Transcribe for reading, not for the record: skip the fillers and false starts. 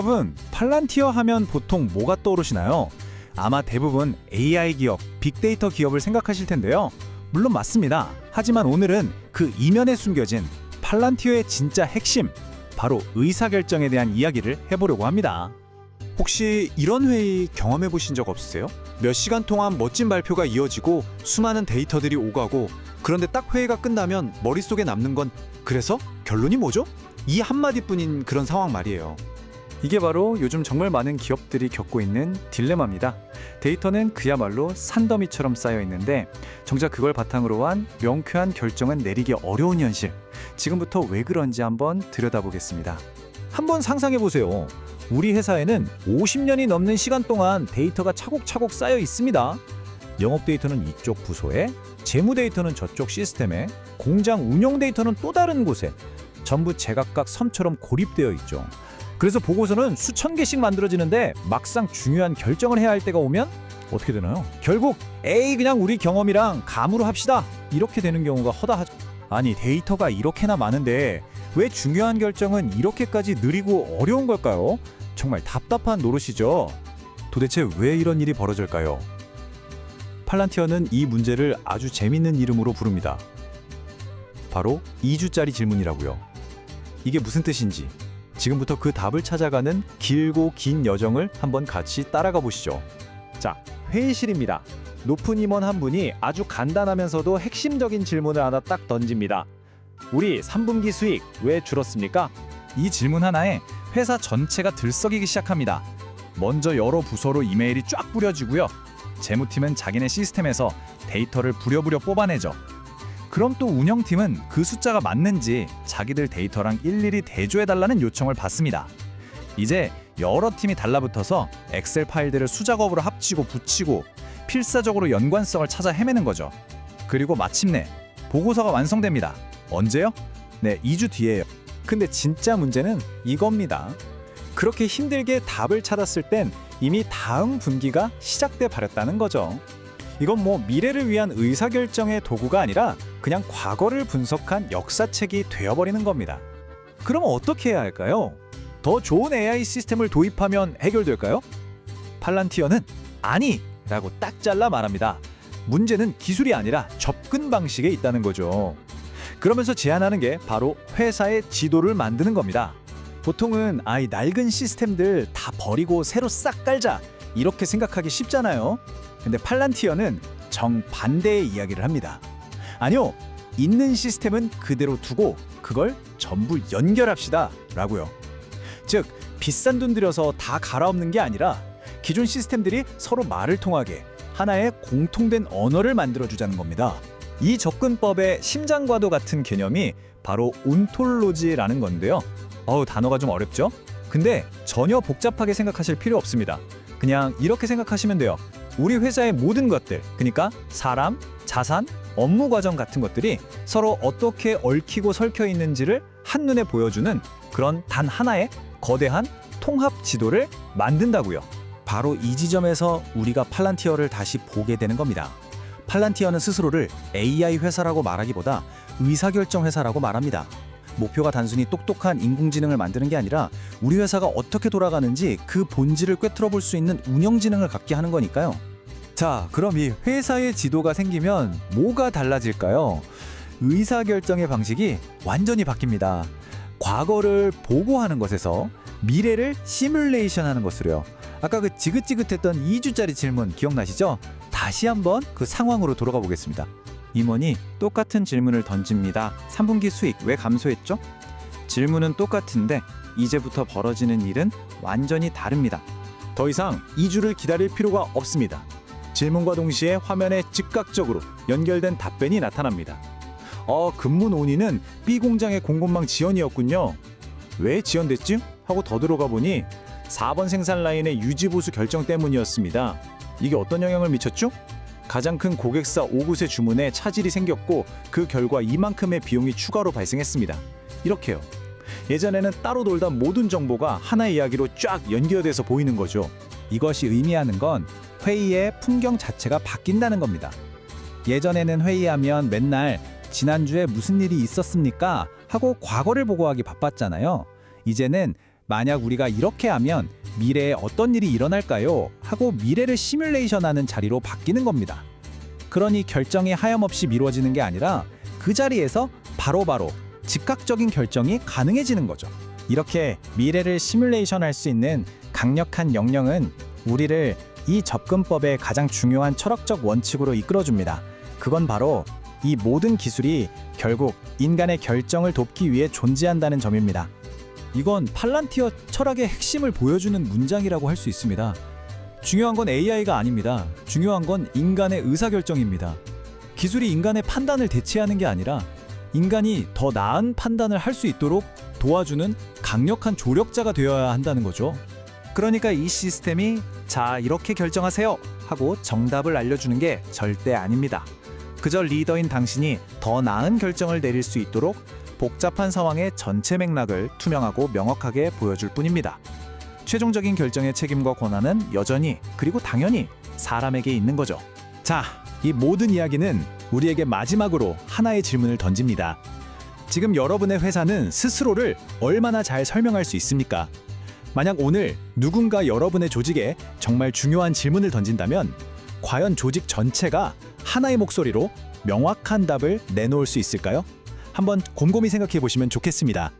여러분, 팔란티어 하면 보통 뭐가 떠오르시나요? 아마 대부분 AI 기업, 빅데이터 기업을 생각하실 텐데요. 물론 맞습니다. 하지만 오늘은 그 이면에 숨겨진 팔란티어의 진짜 핵심, 바로 의사결정에 대한 이야기를 해보려고 합니다. 혹시 이런 회의 경험해 보신 적 없으세요? 몇 시간 동안 멋진 발표가 이어지고 수많은 데이터들이 오가고, 그런데 딱 회의가 끝나면 머릿속에 남는 건 그래서 결론이 뭐죠? 이 한마디뿐인 그런 상황 말이에요. 이게 바로 요즘 정말 많은 기업들이 겪고 있는 딜레마입니다. 데이터는 그야말로 산더미처럼 쌓여 있는데 정작 그걸 바탕으로 한 명쾌한 결정은 내리기 어려운 현실. 지금부터 왜 그런지 한번 들여다보겠습니다. 한번 상상해 보세요. 우리 회사에는 50년이 넘는 시간 동안 데이터가 차곡차곡 쌓여 있습니다. 영업 데이터는 이쪽 부서에, 재무 데이터는 저쪽 시스템에, 공장 운영 데이터는 또 다른 곳에, 전부 제각각 섬처럼 고립되어 있죠. 그래서 보고서는 수천 개씩 만들어지는데 막상 중요한 결정을 해야 할 때가 오면 어떻게 되나요? 결국 에이 그냥 우리 경험이랑 감으로 합시다, 이렇게 되는 경우가 허다하죠. 아니, 데이터가 이렇게나 많은데 왜 중요한 결정은 이렇게까지 느리고 어려운 걸까요? 정말 답답한 노릇이죠. 도대체 왜 이런 일이 벌어질까요? 팔란티어는 이 문제를 아주 재밌는 이름으로 부릅니다. 바로 2주짜리 질문이라고요. 이게 무슨 뜻인지 지금부터 그 답을 찾아가는 길고 긴 여정을 한번 같이 따라가 보시죠. 자, 회의실입니다. 높은 임원 한 분이 아주 간단하면서도 핵심적인 질문을 하나 딱 던집니다. 우리 3분기 수익 왜 줄었습니까? 이 질문 하나에 회사 전체가 들썩이기 시작합니다. 먼저 여러 부서로 이메일이 쫙 뿌려지고요. 재무팀은 자기네 시스템에서 데이터를 부랴부랴 뽑아내죠. 그럼 또 운영팀은 그 숫자가 맞는지 자기들 데이터랑 일일이 대조해달라는 요청을 받습니다. 이제 여러 팀이 달라붙어서 엑셀 파일들을 수작업으로 합치고 붙이고 필사적으로 연관성을 찾아 헤매는 거죠. 그리고 마침내 보고서가 완성됩니다. 언제요? 네, 2주 뒤에요. 근데 진짜 문제는 이겁니다. 그렇게 힘들게 답을 찾았을 땐 이미 다음 분기가 시작돼 버렸다는 거죠. 이건 뭐 미래를 위한 의사결정의 도구가 아니라 그냥 과거를 분석한 역사책이 되어버리는 겁니다. 그럼 어떻게 해야 할까요? 더 좋은 AI 시스템을 도입하면 해결될까요? 팔란티어는 아니! 라고 딱 잘라 말합니다. 문제는 기술이 아니라 접근 방식에 있다는 거죠. 그러면서 제안하는 게 바로 회사의 지도를 만드는 겁니다. 보통은 이 낡은 시스템들 다 버리고 새로 싹 깔자, 이렇게 생각하기 쉽잖아요. 근데 팔란티어는 정반대의 이야기를 합니다. 아니요, 있는 시스템은 그대로 두고 그걸 전부 연결합시다 라고요. 즉, 비싼 돈 들여서 다 갈아엎는 게 아니라 기존 시스템들이 서로 말을 통하게 하나의 공통된 언어를 만들어주자는 겁니다. 이 접근법의 심장과도 같은 개념이 바로 온톨로지라는 건데요. 단어가 좀 어렵죠? 근데 전혀 복잡하게 생각하실 필요 없습니다. 그냥 이렇게 생각하시면 돼요. 우리 회사의 모든 것들, 그러니까 사람, 자산, 업무 과정 같은 것들이 서로 어떻게 얽히고 설켜 있는지를 한눈에 보여주는 그런 단 하나의 거대한 통합 지도를 만든다고요. 바로 이 지점에서 우리가 팔란티어를 다시 보게 되는 겁니다. 팔란티어는 스스로를 AI 회사라고 말하기보다 의사결정 회사라고 말합니다. 목표가 단순히 똑똑한 인공지능을 만드는 게 아니라 우리 회사가 어떻게 돌아가는지 그 본질을 꿰뚫어 볼 수 있는 운영지능을 갖게 하는 거니까요. 자, 그럼 이 회사의 지도가 생기면 뭐가 달라질까요? 의사결정의 방식이 완전히 바뀝니다. 과거를 보고하는 것에서 미래를 시뮬레이션하는 것으로요. 아까 그 지긋지긋했던 2주짜리 질문 기억나시죠? 다시 한번 그 상황으로 돌아가 보겠습니다. 임원이 똑같은 질문을 던집니다. 3분기 수익 왜 감소했죠? 질문은 똑같은데 이제부터 벌어지는 일은 완전히 다릅니다. 더 이상 2주를 기다릴 필요가 없습니다. 질문과 동시에 화면에 즉각적으로 연결된 답변이 나타납니다. 근무 논의는 B 공장의 공급망 지연이었군요. 왜 지연됐지? 하고 더 들어가 보니 4번 생산 라인의 유지보수 결정 때문이었습니다. 이게 어떤 영향을 미쳤죠? 가장 큰 고객사 5곳의 주문에 차질이 생겼고 그 결과 이만큼의 비용이 추가로 발생했습니다. 이렇게요. 예전에는 따로 돌던 모든 정보가 하나의 이야기로 쫙 연결돼서 보이는 거죠. 이것이 의미하는 건 회의의 풍경 자체가 바뀐다는 겁니다. 예전에는 회의하면 맨날 지난주에 무슨 일이 있었습니까? 하고 과거를 보고하기 바빴잖아요. 이제는 만약 우리가 이렇게 하면 미래에 어떤 일이 일어날까요? 하고 미래를 시뮬레이션하는 자리로 바뀌는 겁니다. 그러니 결정이 하염없이 미뤄지는 게 아니라 그 자리에서 바로바로 즉각적인 결정이 가능해지는 거죠. 이렇게 미래를 시뮬레이션할 수 있는 강력한 영역은 우리를 이 접근법의 가장 중요한 철학적 원칙으로 이끌어줍니다. 그건 바로 이 모든 기술이 결국 인간의 결정을 돕기 위해 존재한다는 점입니다. 이건 팔란티어 철학의 핵심을 보여주는 문장이라고 할 수 있습니다. 중요한 건 AI가 아닙니다. 중요한 건 인간의 의사결정입니다. 기술이 인간의 판단을 대체하는 게 아니라 인간이 더 나은 판단을 할 수 있도록 도와주는 강력한 조력자가 되어야 한다는 거죠. 그러니까 이 시스템이 자, 이렇게 결정하세요 하고 정답을 알려주는 게 절대 아닙니다. 그저 리더인 당신이 더 나은 결정을 내릴 수 있도록 복잡한 상황의 전체 맥락을 투명하고 명확하게 보여줄 뿐입니다. 최종적인 결정의 책임과 권한은 여전히 그리고 당연히 사람에게 있는 거죠. 자, 이 모든 이야기는 우리에게 마지막으로 하나의 질문을 던집니다. 지금 여러분의 회사는 스스로를 얼마나 잘 설명할 수 있습니까? 만약 오늘 누군가 여러분의 조직에 정말 중요한 질문을 던진다면 과연 조직 전체가 하나의 목소리로 명확한 답을 내놓을 수 있을까요? 한번 곰곰이 생각해 보시면 좋겠습니다.